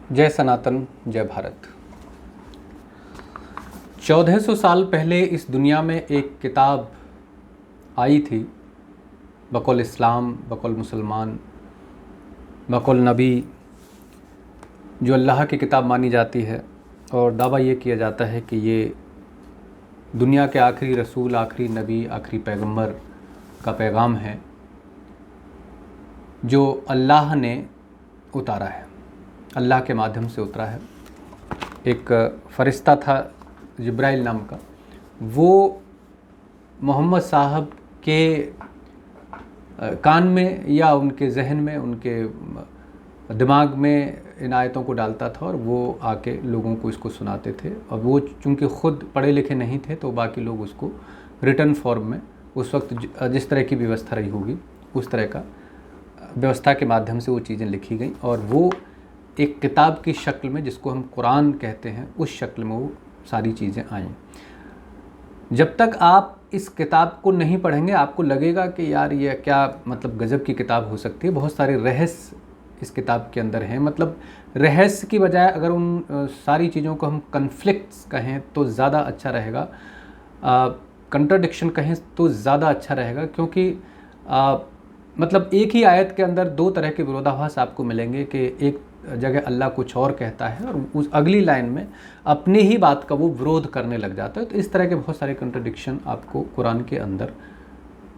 जय सनातन, जय भारत। 1400 साल पहले इस दुनिया में एक किताब आई थी, बकौल इस्लाम, बकौल मुसलमान, बकौल नबी, जो अल्लाह की किताब मानी जाती है। और दावा ये किया जाता है कि ये दुनिया के आखिरी रसूल, आखिरी नबी, आखिरी पैगंबर का पैगाम है जो अल्लाह ने उतारा है, अल्लाह के माध्यम से उतरा है। एक फ़रिश्ता था जिब्राइल नाम का, वो मोहम्मद साहब के कान में या उनके जहन में, उनके दिमाग में इन आयतों को डालता था और वो आके लोगों को इसको सुनाते थे। और वो चूँकि ख़ुद पढ़े लिखे नहीं थे तो बाकी लोग उसको रिटन फॉर्म में, उस वक्त जिस तरह की व्यवस्था रही होगी उस तरह का व्यवस्था के माध्यम से वो चीज़ें लिखी गई और वो एक किताब की शक्ल में, जिसको हम कुरान कहते हैं, उस शक्ल में वो सारी चीज़ें आईं। जब तक आप इस किताब को नहीं पढ़ेंगे आपको लगेगा कि यार ये क्या मतलब गज़ब की किताब हो सकती है। बहुत सारे रहस्य इस किताब के अंदर हैं। मतलब रहस्य की बजाय अगर उन सारी चीज़ों को हम कन्फ्लिक्ट्स कहें तो ज़्यादा अच्छा रहेगा, कंट्राडिक्शन कहें तो ज़्यादा अच्छा रहेगा, क्योंकि मतलब एक ही आयत के अंदर दो तरह के विरोधाभास आपको मिलेंगे कि एक जगह अल्लाह कुछ और कहता है और उस अगली लाइन में अपनी ही बात का वो विरोध करने लग जाता है। तो इस तरह के बहुत सारे कंट्राडिक्शन आपको कुरान के अंदर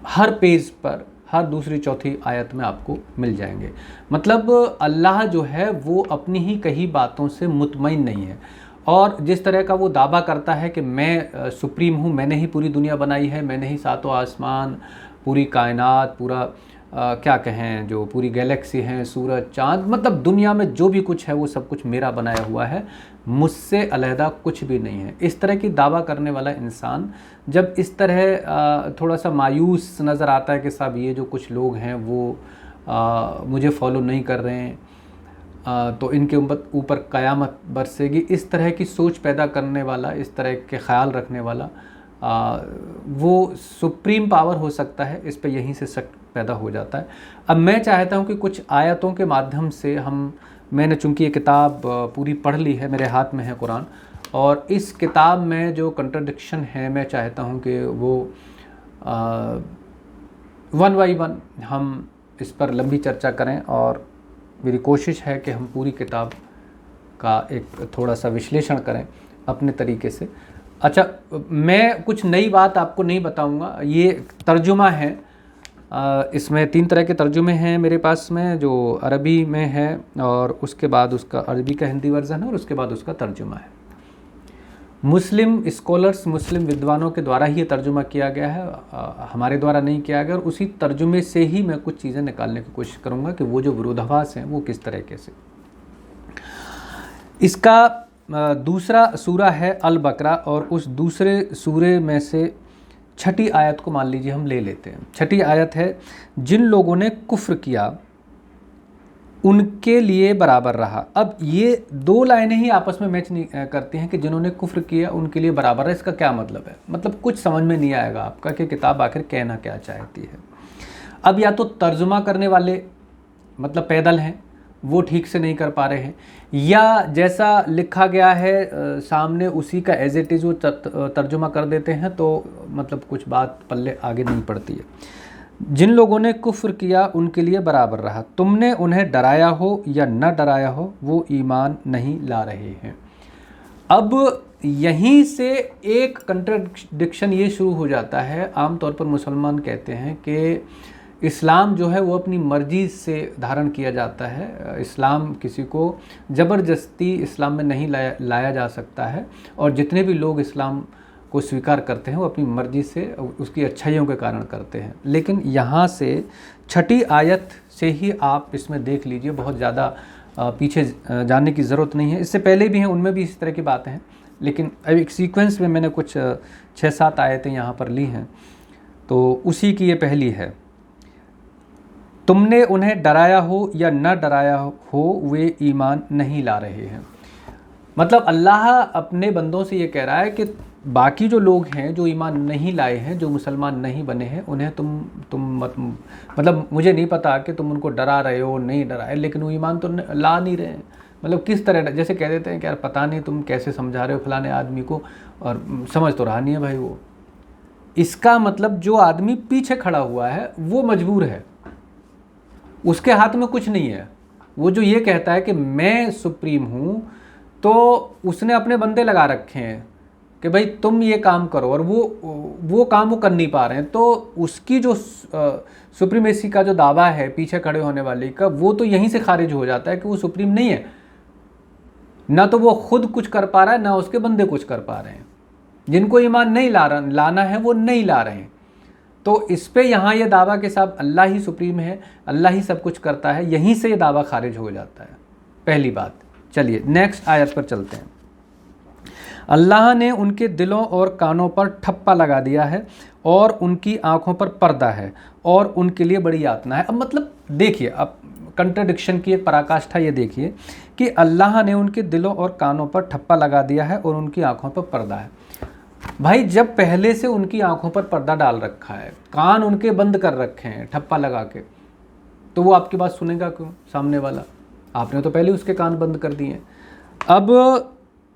हर पेज पर, हर दूसरी चौथी आयत में आपको मिल जाएंगे। मतलब अल्लाह जो है वो अपनी ही कही बातों से मुतमईन नहीं है। और जिस तरह का वो दावा करता है कि मैं सुप्रीम हूँ, मैंने ही पूरी दुनिया बनाई है, मैंने ही सातों आसमान, पूरी कायनात, पूरा क्या कहें जो पूरी गैलेक्सी हैं, सूरज, चाँद, मतलब दुनिया में जो भी कुछ है वो सब कुछ मेरा बनाया हुआ है, मुझसे अलहदा कुछ भी नहीं है। इस तरह की दावा करने वाला इंसान जब इस तरह थोड़ा सा मायूस नज़र आता है कि साहब ये जो कुछ लोग हैं वो मुझे फॉलो नहीं कर रहे हैं, तो इनके ऊपर क़यामत बरसेगी, इस तरह की सोच पैदा करने वाला, इस तरह के ख़्याल रखने वाला वो सुप्रीम पावर हो सकता है, इस पे यहीं से शक पैदा हो जाता है। अब मैं चाहता हूं कि कुछ आयतों के माध्यम से मैंने चूँकि ये किताब पूरी पढ़ ली है, मेरे हाथ में है कुरान, और इस किताब में जो कंट्राडिक्शन है मैं चाहता हूं कि वो वन बाई वन हम इस पर लंबी चर्चा करें। और मेरी कोशिश है कि हम पूरी किताब का एक थोड़ा सा विश्लेषण करें अपने तरीके से। अच्छा, मैं कुछ नई बात आपको नहीं बताऊंगा, ये तर्जुमा है, इसमें 3 तरह के तर्जुमे हैं मेरे पास में, जो अरबी में है और उसके बाद उसका अरबी का हिंदी वर्ज़न है और उसके बाद उसका तर्जुमा है। मुस्लिम स्कॉलर्स, मुस्लिम विद्वानों के द्वारा ही ये तर्जुमा किया गया है, हमारे द्वारा नहीं किया गया। और उसी तर्जुमे से ही मैं कुछ चीज़ें निकालने की कोशिश करूँगा कि वो जो विरोधाभास हैं वो किस तरीके से। इसका दूसरा सूरा है अल बकरा और उस दूसरे सूरे में से छठी आयत को मान लीजिए हम ले लेते हैं। छठी आयत है, जिन लोगों ने कुफ्र किया उनके लिए बराबर रहा। अब ये 2 लाइनें ही आपस में मैच नहीं करती हैं कि जिन्होंने कुफ्र किया उनके लिए बराबर है। इसका क्या मतलब है? मतलब कुछ समझ में नहीं आएगा आपका कि किताब आखिर कहना क्या चाहती है। अब या तो तर्जुमा करने वाले मतलब पैदल हैं, वो ठीक से नहीं कर पा रहे हैं, या जैसा लिखा गया है सामने उसी का एज इट इज़ वो तर्जुमा कर देते हैं, तो मतलब कुछ बात पल्ले आगे नहीं पड़ती है। जिन लोगों ने कुफ्र किया उनके लिए बराबर रहा, तुमने उन्हें डराया हो या न डराया हो वो ईमान नहीं ला रहे हैं। अब यहीं से एक कंट्राडिक्शन ये शुरू हो जाता है। आमतौर पर मुसलमान कहते हैं कि इस्लाम जो है वो अपनी मर्ज़ी से धारण किया जाता है, इस्लाम किसी को ज़बरदस्ती इस्लाम में नहीं लाया जा सकता है, और जितने भी लोग इस्लाम को स्वीकार करते हैं वो अपनी मर्ज़ी से उसकी अच्छाइयों के कारण करते हैं। लेकिन यहाँ से छठी आयत से ही आप इसमें देख लीजिए, बहुत ज़्यादा पीछे जाने की ज़रूरत नहीं है। इससे पहले भी हैं, उनमें भी इस तरह की बातें हैं, लेकिन अब एक सीक्वेंस में मैंने कुछ 6-7 आयतें यहाँ पर ली हैं, तो उसी की ये पहली है। तुमने उन्हें डराया हो या न डराया हो वे ईमान नहीं ला रहे हैं। मतलब अल्लाह अपने बंदों से ये कह रहा है कि बाकी जो लोग हैं जो ईमान नहीं लाए हैं, जो मुसलमान नहीं बने हैं, उन्हें तुम मतलब मुझे नहीं पता कि तुम उनको डरा रहे हो नहीं डराए, लेकिन वो ईमान तो ला नहीं रहे हैं। मतलब किस तरह, जैसे कह देते हैं कि यार पता नहीं तुम कैसे समझा रहे हो फलाने आदमी को, और समझ तो रहा नहीं है भाई वो। इसका मतलब जो आदमी पीछे खड़ा हुआ है वो मजबूर है, उसके हाथ में कुछ नहीं है। वो जो ये कहता है कि मैं सुप्रीम हूँ, तो उसने अपने बंदे लगा रखे हैं कि भाई तुम ये काम करो, और वो काम वो कर नहीं पा रहे हैं, तो उसकी जो सुप्रीमेसी का जो दावा है पीछे खड़े होने वाले का, वो तो यहीं से खारिज हो जाता है कि वो सुप्रीम नहीं है। ना तो वो खुद कुछ कर पा रहा है, ना उसके बंदे कुछ कर पा रहे हैं। जिनको ईमान नहीं लाना है वो नहीं ला रहे हैं। तो इस पे यहाँ ये दावा के साथ अल्लाह ही सुप्रीम है, अल्लाह ही सब कुछ करता है, यहीं से ये दावा खारिज हो जाता है, पहली बात। चलिए नेक्स्ट आयत पर चलते हैं। अल्लाह ने उनके दिलों और कानों पर ठप्पा लगा दिया है और उनकी आंखों पर पर्दा है और उनके लिए बड़ी यातना है। अब मतलब देखिए, अब कंट्रडिक्शन की एक पराकाष्ठा ये देखिए कि अल्लाह ने उनके दिलों और कानों पर ठप्पा लगा दिया है और उनकी आंखों पर पर्दा है। भाई जब पहले से उनकी आंखों पर पर्दा डाल रखा है, कान उनके बंद कर रखे हैं ठप्पा लगा के, तो वो आपकी बात सुनेगा क्यों सामने वाला? आपने तो पहले उसके कान बंद कर दिए। अब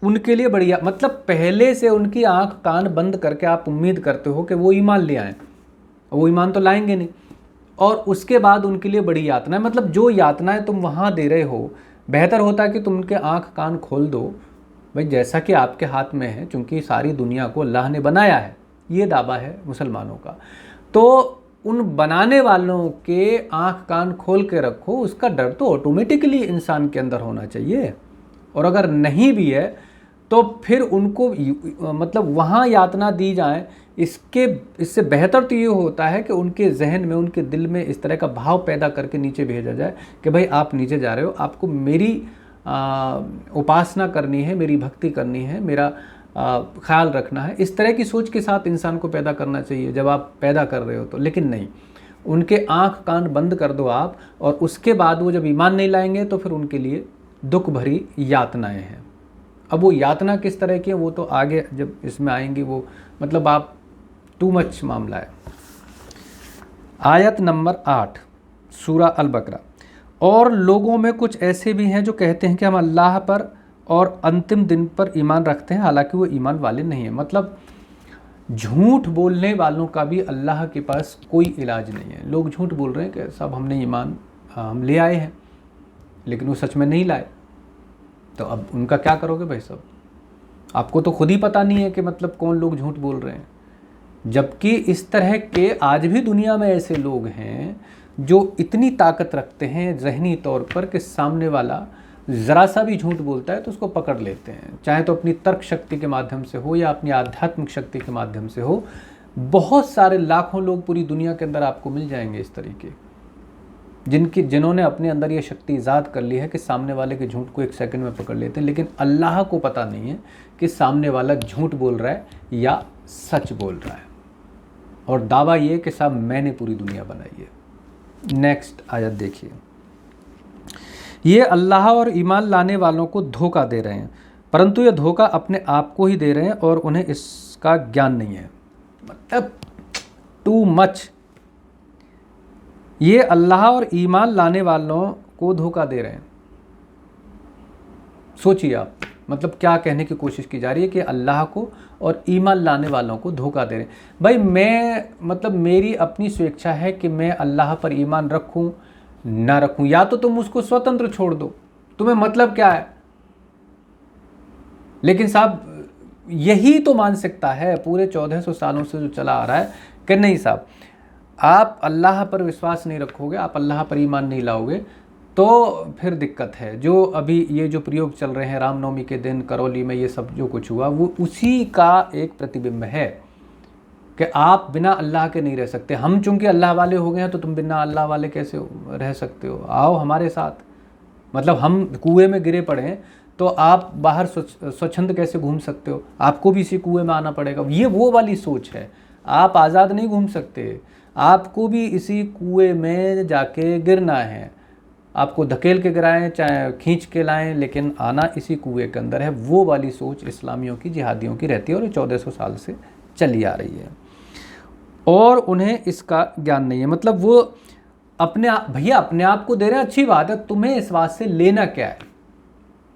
उनके लिए बढ़िया, मतलब पहले से उनकी आंख कान बंद करके आप उम्मीद करते हो कि वो ईमान ले आएँ, वो ईमान तो लाएंगे नहीं, और उसके बाद उनके लिए बड़ी यातना है। मतलब जो यातनाएं तुम वहाँ दे रहे हो, बेहतर होता है कि तुम उनके आंख कान खोल दो। भाई जैसा कि आपके हाथ में है, चूँकि सारी दुनिया को अल्लाह ने बनाया है, ये दावा है मुसलमानों का, तो उन बनाने वालों के आंख कान खोल के रखो। उसका डर तो ऑटोमेटिकली इंसान के अंदर होना चाहिए, और अगर नहीं भी है तो फिर उनको मतलब वहाँ यातना दी जाए। इससे बेहतर तो ये होता है कि उनके जहन में, उनके दिल में इस तरह का भाव पैदा करके नीचे भेजा जाए कि भाई आप नीचे जा रहे हो, आपको मेरी उपासना करनी है, मेरी भक्ति करनी है, मेरा ख्याल रखना है। इस तरह की सोच के साथ इंसान को पैदा करना चाहिए जब आप पैदा कर रहे हो तो। लेकिन नहीं, उनके आँख कान बंद कर दो आप, और उसके बाद वो जब ईमान नहीं लाएंगे तो फिर उनके लिए दुख भरी यातनाएं हैं। अब वो यातना किस तरह की है वो तो आगे जब इसमें आएंगी, वो मतलब आप टू मच मामला है। आयत नंबर 8 सूरा अल बकरा। और लोगों में कुछ ऐसे भी हैं जो कहते हैं कि हम अल्लाह पर और अंतिम दिन पर ईमान रखते हैं, हालांकि वो ईमान वाले नहीं हैं। मतलब झूठ बोलने वालों का भी अल्लाह के पास कोई इलाज नहीं है। लोग झूठ बोल रहे हैं कि साहब हमने ईमान हम ले आए हैं, लेकिन वो सच में नहीं लाए, तो अब उनका क्या करोगे भाई साहब? आपको तो खुद ही पता नहीं है कि मतलब कौन लोग झूठ बोल रहे हैं। जबकि इस तरह के आज भी दुनिया में ऐसे लोग हैं जो इतनी ताकत रखते हैं ज़हनी तौर पर कि सामने वाला ज़रा सा भी झूठ बोलता है तो उसको पकड़ लेते हैं, चाहे तो अपनी तर्क शक्ति के माध्यम से हो या अपनी आध्यात्मिक शक्ति के माध्यम से हो। बहुत सारे लाखों लोग पूरी दुनिया के अंदर आपको मिल जाएंगे इस तरीके, जिन्होंने अपने अंदर ये शक्ति ईजाद कर ली है कि सामने वाले के झूठ को एक सेकंड में पकड़ लेते हैं। लेकिन अल्लाह को पता नहीं है कि सामने वाला झूठ बोल रहा है या सच बोल रहा है, और दावा ये कि साहब मैंने पूरी दुनिया बनाई है। नेक्स्ट आयत देखिए। ये अल्लाह और ईमान लाने वालों को धोखा दे रहे हैं, परंतु ये धोखा अपने आप को ही दे रहे हैं और उन्हें इसका ज्ञान नहीं है। मतलब टू मच। ये अल्लाह और ईमान लाने वालों को धोखा दे रहे हैं। सोचिए आप, मतलब क्या कहने की कोशिश की जा रही है कि अल्लाह को और ईमान लाने वालों को धोखा दे रहे हैं। भाई मैं मतलब मेरी अपनी स्वेच्छा है कि मैं अल्लाह पर ईमान रखूं ना रखूं, या तो तुम उसको स्वतंत्र छोड़ दो, तुम्हें मतलब क्या है। लेकिन साहब यही तो मानसिकता है पूरे 1400 सालों से जो चला आ रहा है कि नहीं साहब, आप अल्लाह पर विश्वास नहीं रखोगे, आप अल्लाह पर ईमान नहीं लाओगे तो फिर दिक्कत है। जो अभी ये जो प्रयोग चल रहे हैं रामनवमी के दिन करौली में, ये सब जो कुछ हुआ वो उसी का एक प्रतिबिंब है कि आप बिना अल्लाह के नहीं रह सकते। हम चूंकि अल्लाह वाले हो गए हैं तो तुम बिना अल्लाह वाले कैसे रह सकते हो? आओ हमारे साथ। मतलब हम कुएं में गिरे पड़े हैं तो आप बाहर स्वच्छंद कैसे घूम सकते हो? आपको भी इसी कुएं में आना पड़ेगा। ये वो वाली सोच है। आप आज़ाद नहीं घूम सकते, आपको भी इसी कुएं में जाके गिरना है। आपको धकेल के गिराएं चाहे खींच के लाएं, लेकिन आना इसी कुएं के अंदर है। वो वाली सोच इस्लामियों की, जिहादियों की रहती है और 1400 साल से चली आ रही है, और उन्हें इसका ज्ञान नहीं है। मतलब वो अपने आप, भैया अपने आप को दे रहे हैं, अच्छी बात है, तुम्हें इस बात से लेना क्या है?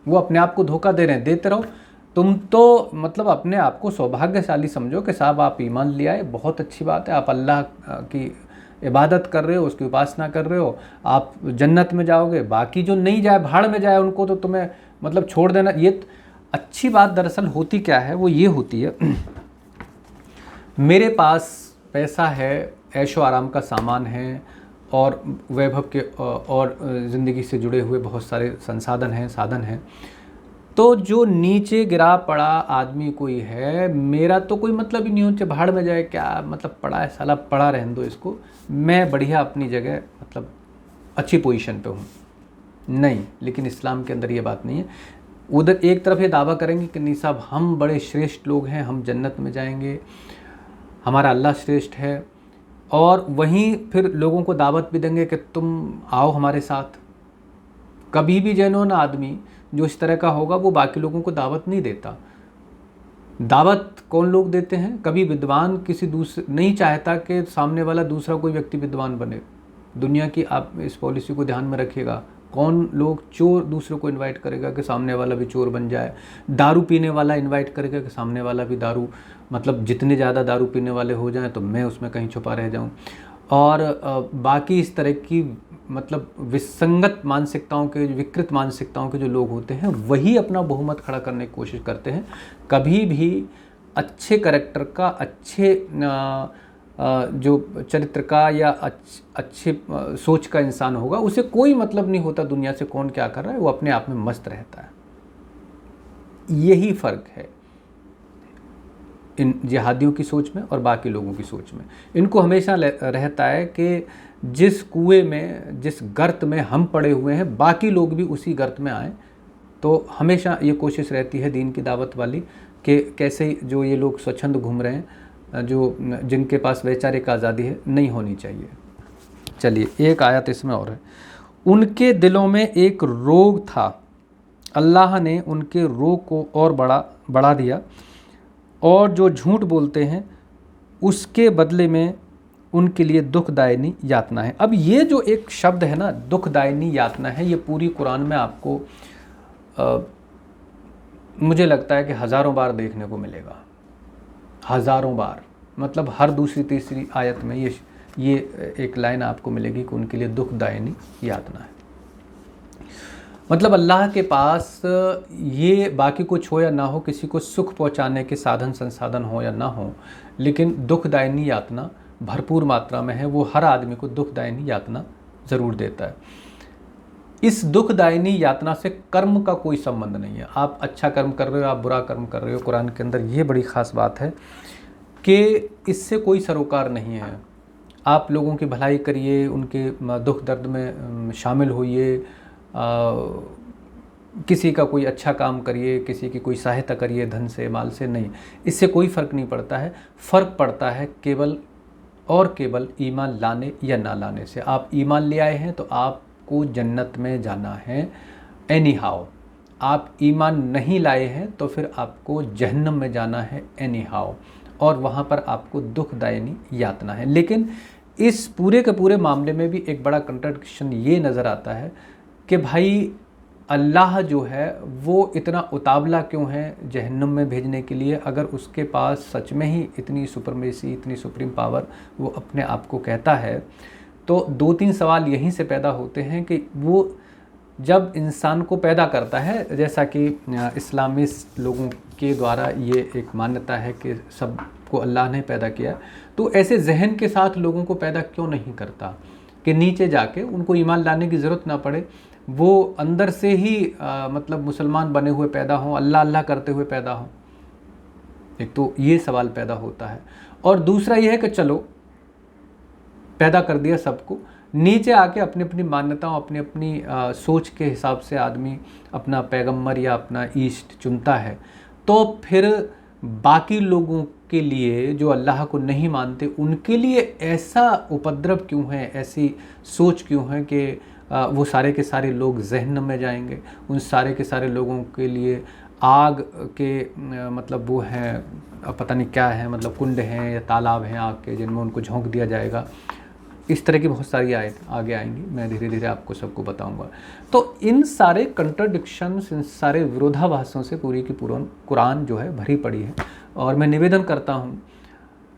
वो अपने आप को धोखा दे रहे हैं, देते रहो। तुम तो मतलब अपने आप को सौभाग्यशाली समझो कि साहब आप ईमान ले आए, बहुत अच्छी बात है, आप अल्लाह की इबादत कर रहे हो, उसकी उपासना कर रहे हो, आप जन्नत में जाओगे। बाकी जो नहीं जाए, भाड़ में जाए, उनको तो तुम्हें मतलब छोड़ देना। ये अच्छी बात दरअसल होती क्या है, वो ये होती है, मेरे पास पैसा है, ऐशो आराम का सामान है, और वैभव के और ज़िंदगी से जुड़े हुए बहुत सारे संसाधन हैं, साधन हैं, तो जो नीचे गिरा पड़ा आदमी कोई है, मेरा तो कोई मतलब ही नहीं हो, चाहे भाड़ में जाए, क्या मतलब पड़ा है साला, पड़ा रहने दो इसको, मैं बढ़िया अपनी जगह मतलब अच्छी पोजीशन पे हूँ। नहीं, लेकिन इस्लाम के अंदर ये बात नहीं है। उधर एक तरफ ये दावा करेंगे कि नहीं साहब हम बड़े श्रेष्ठ लोग हैं, हम जन्नत में जाएंगे, हमारा अल्लाह श्रेष्ठ है, और वहीं फिर लोगों को दावत भी देंगे कि तुम आओ हमारे साथ। कभी भी जेन्युइन आदमी जो इस तरह का होगा वो बाकी लोगों को दावत नहीं देता। दावत कौन लोग देते हैं? कभी विद्वान किसी दूसरे नहीं चाहता कि सामने वाला दूसरा कोई व्यक्ति विद्वान बने। दुनिया की आप इस पॉलिसी को ध्यान में रखिएगा। कौन लोग चोर दूसरों को इनवाइट करेगा कि सामने वाला भी चोर बन जाए? दारू पीने वाला इनवाइट करेगा कि सामने वाला भी दारू, मतलब जितने ज़्यादा दारू पीने वाले हो जाएं तो मैं उसमें कहीं छुपा रह जाऊं। और बाकी इस तरह की मतलब विसंगत मानसिकताओं के, विकृत मानसिकताओं के जो लोग होते हैं, वही अपना बहुमत खड़ा करने की कोशिश करते हैं। कभी भी अच्छे कैरेक्टर का, अच्छे जो चरित्र का या अच्छे सोच का इंसान होगा, उसे कोई मतलब नहीं होता दुनिया से कौन क्या कर रहा है, वो अपने आप में मस्त रहता है। यही फ़र्क है इन जिहादियों की सोच में और बाकी लोगों की सोच में। इनको हमेशा रहता है कि जिस कुएं में, जिस गर्त में हम पड़े हुए हैं, बाकी लोग भी उसी गर्त में आएँ। तो हमेशा ये कोशिश रहती है दीन की दावत वाली कि कैसे जो ये लोग स्वच्छंद घूम रहे हैं, जो जिनके पास वैचारिक आज़ादी है, नहीं होनी चाहिए। चलिए एक आयत इसमें और है, उनके दिलों में एक रोग था, अल्लाह ने उनके रोग को और बढ़ा दिया, और जो झूठ बोलते हैं उसके बदले में उनके लिए दुखदायिनी यातना है। अब ये जो एक शब्द है ना, दुखदायिनी यातना है, ये पूरी कुरान में आपको मुझे लगता है कि हज़ारों बार देखने को मिलेगा, हज़ारों बार। मतलब हर दूसरी तीसरी आयत में ये एक लाइन आपको मिलेगी कि उनके लिए दुखदायिनी यातना है। मतलब अल्लाह के पास ये बाकी कुछ हो या ना हो, किसी को सुख पहुंचाने के साधन संसाधन हो या ना हो, लेकिन दुखदायिनी यातना भरपूर मात्रा में है। वो हर आदमी को दुखदायिनी यातना ज़रूर देता है। इस दुखदायिनी यातना से कर्म का कोई संबंध नहीं है। आप अच्छा कर्म कर रहे हो, आप बुरा कर्म कर रहे हो, कुरान के अंदर ये बड़ी ख़ास बात है कि इससे कोई सरोकार नहीं है। आप लोगों की भलाई करिए, उनके दुख दर्द में शामिल होइए, किसी का कोई अच्छा काम करिए, किसी की कोई सहायता करिए धन से, माल से, नहीं, इससे कोई फ़र्क नहीं पड़ता है। फ़र्क पड़ता है केवल और केवल ईमान लाने या ना लाने से। आप ईमान ले आए हैं तो आपको जन्नत में जाना है एनी हाउ। आप ईमान नहीं लाए हैं तो फिर आपको जहन्नम में जाना है एनी हाउ, और वहाँ पर आपको दुखदायिनी यातना है। लेकिन इस पूरे के पूरे मामले में भी एक बड़ा कंट्रडिक्शन ये नज़र आता है कि भाई अल्लाह जो है वो इतना उतावला क्यों है जहन्नम में भेजने के लिए, अगर उसके पास सच में ही इतनी सुपरमेसी, इतनी सुप्रीम पावर वो अपने आप को कहता है। तो दो तीन सवाल यहीं से पैदा होते हैं कि वो जब इंसान को पैदा करता है, जैसा कि इस्लामिस्ट लोगों के द्वारा ये एक मान्यता है कि सबको अल्लाह ने पैदा किया, तो ऐसे जहन के साथ लोगों को पैदा क्यों नहीं करता कि नीचे जाके उनको ईमान लाने की ज़रूरत ना पड़े, वो अंदर से ही मतलब मुसलमान बने हुए पैदा हों, अल्लाह अल्लाह करते हुए पैदा हों। एक तो ये सवाल पैदा होता है, और दूसरा ये है कि चलो पैदा कर दिया सबको, नीचे आके अपनी अपनी मान्यताओं, अपनी अपनी सोच के हिसाब से आदमी अपना पैगम्बर या अपना ईस्ट चुनता है, तो फिर बाकी लोगों के लिए जो अल्लाह को नहीं मानते उनके लिए ऐसा उपद्रव क्यों है, ऐसी सोच क्यों है कि वो सारे के सारे लोग जहन्नम में जाएंगे? उन सारे के सारे लोगों के लिए आग के मतलब वो हैं, पता नहीं क्या है, मतलब कुंड हैं या तालाब हैं आग के, जिनमें उनको झोंक दिया जाएगा। इस तरह की बहुत सारी आयत आगे आएंगी, मैं धीरे धीरे आपको सबको बताऊंगा। तो इन सारे कंट्राडिक्शंस, इन सारे विरोधाभासों से पूरी की पूरी कुरान जो है भरी पड़ी है। और मैं निवेदन करता हूँ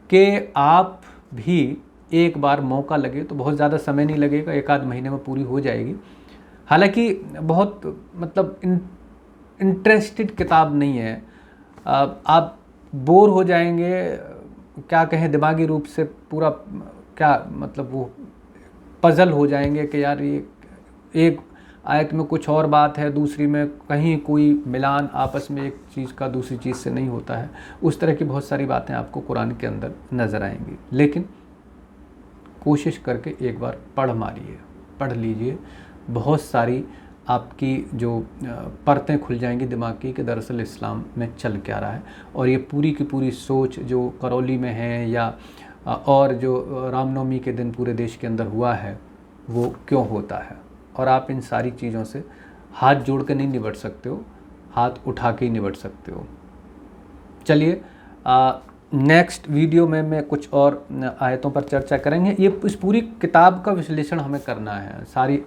कि आप भी एक बार मौका लगे तो, बहुत ज़्यादा समय नहीं लगेगा, 1 आध महीने में पूरी हो जाएगी। हालांकि बहुत मतलब इंटरेस्टेड किताब नहीं है, आप बोर हो जाएंगे, क्या कहें, दिमागी रूप से पूरा क्या मतलब वो पजल हो जाएंगे कि यार ये एक आयत में कुछ और बात है, दूसरी में कहीं कोई मिलान आपस में एक चीज़ का दूसरी चीज़ से नहीं होता है। उस तरह की बहुत सारी बातें आपको कुरान के अंदर नज़र आएंगी। लेकिन कोशिश करके एक बार पढ़ लीजिए, बहुत सारी आपकी जो परतें खुल जाएंगी दिमाग की कि दरअसल इस्लाम में चल क्या रहा है, और ये पूरी की पूरी सोच जो करौली में है या और जो रामनवमी के दिन पूरे देश के अंदर हुआ है वो क्यों होता है। और आप इन सारी चीज़ों से हाथ जोड़ के नहीं निपट सकते हो, हाथ उठा के ही निपट सकते हो। चलिए नेक्स्ट वीडियो में मैं कुछ और आयतों पर चर्चा करेंगे। ये इस पूरी किताब का विश्लेषण हमें करना है, सारी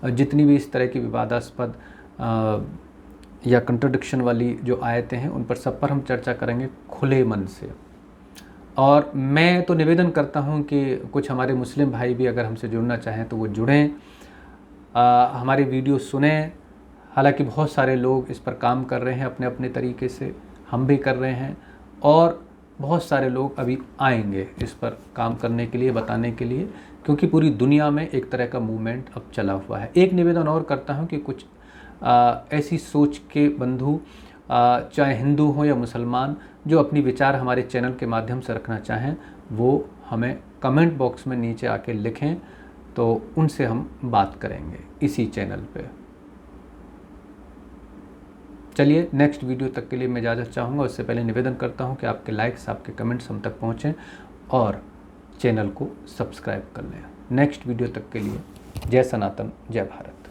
जितनी भी इस तरह की विवादास्पद या कंट्राडिक्शन वाली जो आयतें हैं उन पर सब पर हम चर्चा करेंगे खुले मन से। और मैं तो निवेदन करता हूं कि कुछ हमारे मुस्लिम भाई भी अगर हमसे जुड़ना चाहें तो वो जुड़ें, हमारी वीडियो सुनें। हालांकि बहुत सारे लोग इस पर काम कर रहे हैं अपने अपने तरीके से, हम भी कर रहे हैं, और बहुत सारे लोग अभी आएंगे इस पर काम करने के लिए, बताने के लिए, क्योंकि पूरी दुनिया में एक तरह का मूवमेंट अब चला हुआ है। एक निवेदन और करता हूं कि कुछ ऐसी सोच के बंधु, चाहे हिंदू हो या मुसलमान, जो अपनी विचार हमारे चैनल के माध्यम से रखना चाहें, वो हमें कमेंट बॉक्स में नीचे आके लिखें, तो उनसे हम बात करेंगे इसी चैनल पे। चलिए नेक्स्ट वीडियो तक के लिए मैं इजाज़त चाहूँगा। उससे पहले निवेदन करता हूँ कि आपके लाइक्स, आपके कमेंट्स हम तक पहुँचें और चैनल को सब्सक्राइब कर लें। नेक्स्ट वीडियो तक के लिए जय सनातन, जय भारत।